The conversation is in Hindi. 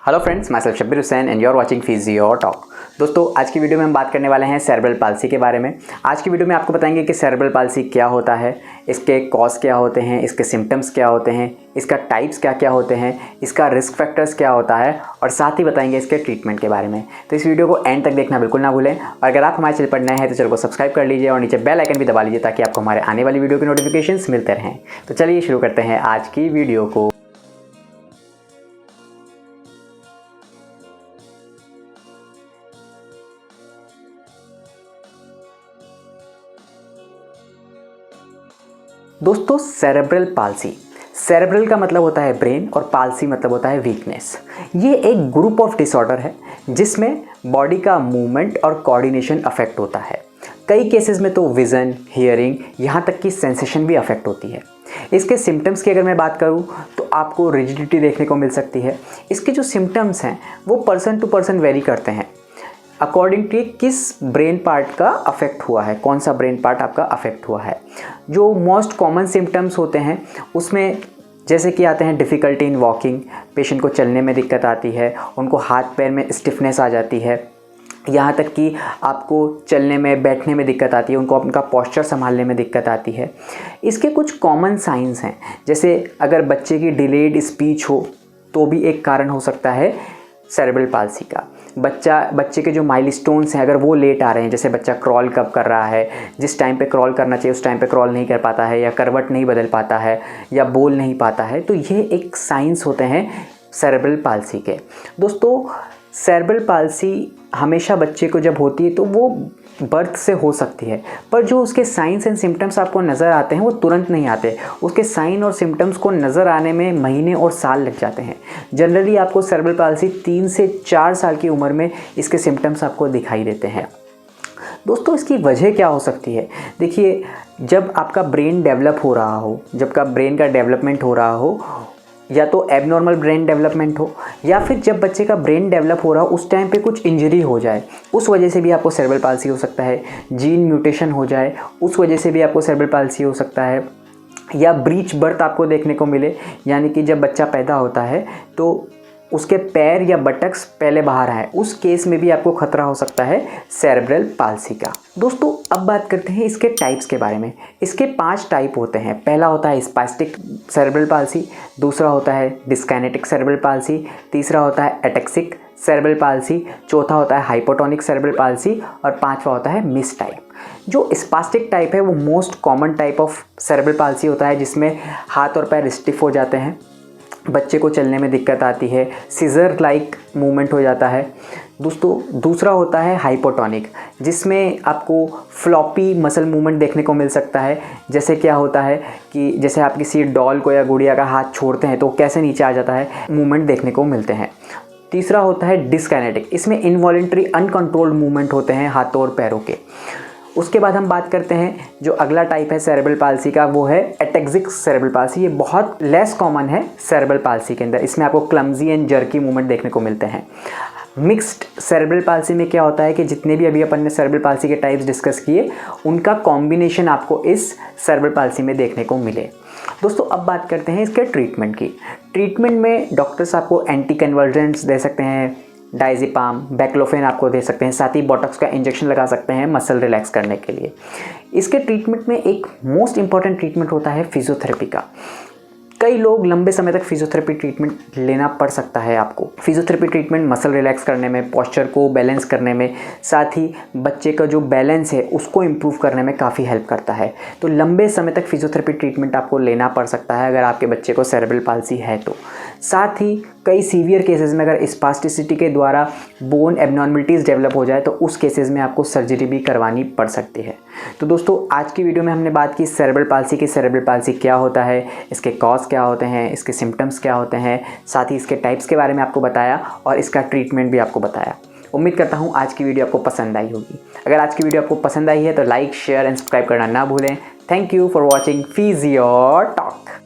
Hello friends, myself Shabbir Hussain and you are watching physio talk. दोस्तों, आज की वीडियो में हम बात करने वाले हैं सेरेब्रल पाल्सी के बारे में। आज की वीडियो में आपको बताएंगे कि सेरेब्रल पाल्सी क्या होता है, इसके कॉज क्या होते हैं, इसके सिम्टम्स क्या होते हैं, इसका टाइप्स क्या क्या होते हैं, इसका रिस्क फैक्टर्स क्या होता है और साथ ही बताएंगे इसके ट्रीटमेंट के बारे में। तो इस वीडियो को एंड तक देखना बिल्कुल ना भूलें और अगर आप हमारे चैनल पर नए हैं तो चैनल को सब्सक्राइब कर लीजिए और नीचे बेल आइकन भी दबा लीजिए ताकि आपको हमारे आने वाली वीडियो के नोटिफिकेशंस मिलते रहें। तो चलिए शुरू करते हैं आज की वीडियो को। दोस्तों, सेरेब्रल पाल्सी, सेरेब्रल का मतलब होता है ब्रेन और पाल्सी मतलब होता है वीकनेस। ये एक ग्रुप ऑफ डिसऑर्डर है जिसमें बॉडी का मूवमेंट और कोऑर्डिनेशन अफेक्ट होता है। कई केसेस में तो विज़न, हियरिंग, यहाँ तक कि सेंसेशन भी अफेक्ट होती है। इसके सिम्टम्स की अगर मैं बात करूँ तो आपको रिजिडिटी देखने को मिल सकती है। इसके जो सिम्टम्स हैं वो पर्सन टू पर्सन वेरी करते हैं अकॉर्डिंग टू किस ब्रेन पार्ट का अफेक्ट हुआ है, कौन सा ब्रेन पार्ट आपका अफेक्ट हुआ है। जो मोस्ट कॉमन सिम्टम्स होते हैं उसमें जैसे कि आते हैं डिफ़िकल्टी इन वॉकिंग, पेशेंट को चलने में दिक्कत आती है, उनको हाथ पैर में स्टिफनेस आ जाती है, यहाँ तक कि आपको चलने में बैठने में दिक्कत आती है, उनको उनका पोस्चर संभालने में दिक्कत आती है। इसके कुछ कॉमन साइंस हैं, जैसे अगर बच्चे की डिलेड स्पीच हो तो भी एक कारण हो सकता है सेरेब्रल पाल्सी का। बच्चे के जो माइलस्टोन्स हैं अगर वो लेट आ रहे हैं, जैसे बच्चा क्रॉल कब कर रहा है, जिस टाइम पे क्रॉल करना चाहिए उस टाइम पे क्रॉल नहीं कर पाता है, या करवट नहीं बदल पाता है, या बोल नहीं पाता है, तो ये एक साइंस होते हैं सेरेब्रल पाल्सी के। दोस्तों, सेरेब्रल पाल्सी हमेशा बच्चे को जब होती है तो वो बर्थ से हो सकती है, पर जो उसके साइंस एंड सिम्टम्स आपको नज़र आते हैं वो तुरंत नहीं आते। उसके साइन और सिम्टम्स को नज़र आने में महीने और साल लग जाते हैं। जनरली आपको सेरेब्रल पाल्सी 3 से 4 साल की उम्र में इसके सिम्टम्स आपको दिखाई देते हैं। दोस्तों, इसकी वजह क्या हो सकती है? देखिए, जब आपका ब्रेन डेवलप हो रहा हो, जब का ब्रेन का डेवलपमेंट हो रहा हो, या तो एबनॉर्मल ब्रेन डेवलपमेंट हो या फिर जब बच्चे का ब्रेन डेवलप हो रहा हो उस टाइम पे कुछ इंजरी हो जाए, उस वजह से भी आपको सेरेब्रल पाल्सी हो सकता है। जीन म्यूटेशन हो जाए, उस वजह से भी आपको सेरेब्रल पाल्सी हो सकता है। या ब्रीच बर्थ आपको देखने को मिले, यानी कि जब बच्चा पैदा होता है तो उसके पैर या बटक्स पहले बाहर आए, उस केस में भी आपको खतरा हो सकता है सेरेब्रल पाल्सी का। दोस्तों, अब बात करते हैं इसके टाइप्स के बारे में। इसके 5 टाइप होते हैं। पहला होता है स्पास्टिक सेरेब्रल पाल्सी, दूसरा होता है डिस्काइनेटिक सेरेब्रल पाल्सी, तीसरा होता है एटेक्सिक सेरेब्रल पाल्सी, चौथा होता है हाइपोटोनिक सेरेब्रल पाल्सी और पांचवा होता है मिस टाइप। जो स्पास्टिक टाइप है वो most common type of cerebral palsy होता है, जिसमें हाथ और पैर स्टिफ हो जाते हैं, बच्चे को चलने में दिक्कत आती है, सीजर लाइक मूवमेंट हो जाता है। दोस्तों, दूसरा होता है हाइपोटोनिक, जिसमें आपको फ्लॉपी मसल मूवमेंट देखने को मिल सकता है। जैसे क्या होता है कि जैसे आप किसी डॉल को या गुड़िया का हाथ छोड़ते हैं तो कैसे नीचे आ जाता है, मूवमेंट देखने को मिलते हैं। तीसरा होता है डिस्काइनेटिक, इसमें इनवॉलेंट्री अनकंट्रोल्ड मूवमेंट होते हैं हाथों और पैरों के। उसके बाद हम बात करते हैं जो अगला टाइप है सेरेब्रल पाल्सी का, वो है एटेक्सिक सेरेब्रल पाल्सी। ये बहुत लेस कॉमन है सेरेब्रल पाल्सी के अंदर, इसमें आपको क्लमजी एंड जर्की मूवमेंट देखने को मिलते हैं। मिक्स्ड सेरेब्रल पाल्सी में क्या होता है कि जितने भी अभी अपन ने सेरेब्रल पाल्सी के टाइप्स डिस्कस किए उनका कॉम्बिनेशन आपको इस सेरेब्रल पाल्सी में देखने को मिले। दोस्तों, अब बात करते हैं इसके ट्रीटमेंट की। ट्रीटमेंट में डॉक्टर्स आपको एंटी कन्वर्जेंट्स दे सकते हैं, डायज़ेपाम, बैक्लोफेन आपको दे सकते हैं, साथ ही बोटॉक्स का इंजेक्शन लगा सकते हैं मसल रिलैक्स करने के लिए। इसके ट्रीटमेंट में एक मोस्ट इंपॉर्टेंट ट्रीटमेंट होता है फिजियोथेरेपी का। कई लोग लंबे समय तक फिजियोथेरेपी ट्रीटमेंट लेना पड़ सकता है आपको। फिजियोथेरेपी ट्रीटमेंट मसल रिलैक्स करने में, पोस्चर को बैलेंस करने में, साथ ही बच्चे का जो बैलेंस है उसको इम्प्रूव करने में काफ़ी हेल्प करता है। तो लंबे समय तक फिजियोथेरेपी ट्रीटमेंट आपको लेना पड़ सकता है अगर आपके बच्चे को सेरेब्रल पाल्सी है तो। साथ ही कई सीवियर केसेस में अगर स्पास्टिसिटी के द्वारा बोन एबनॉर्मलिटीज़ डेवलप हो जाए तो उस केसेस में आपको सर्जरी भी करवानी पड़ सकती है। तो दोस्तों, आज की वीडियो में हमने बात की सेरेब्रल पाल्सी की। सेरेब्रल पाल्सी क्या होता है, इसके कॉज क्या होते हैं, इसके सिम्टम्स क्या होते हैं, साथ ही इसके टाइप्स के बारे में आपको बताया और इसका ट्रीटमेंट भी आपको बताया। उम्मीद करता हूँ आज की वीडियो आपको पसंद आई होगी। अगर आज की वीडियो आपको पसंद आई है तो लाइक, शेयर एंड सब्सक्राइब करना ना भूलें। Thank you for watching physio talk.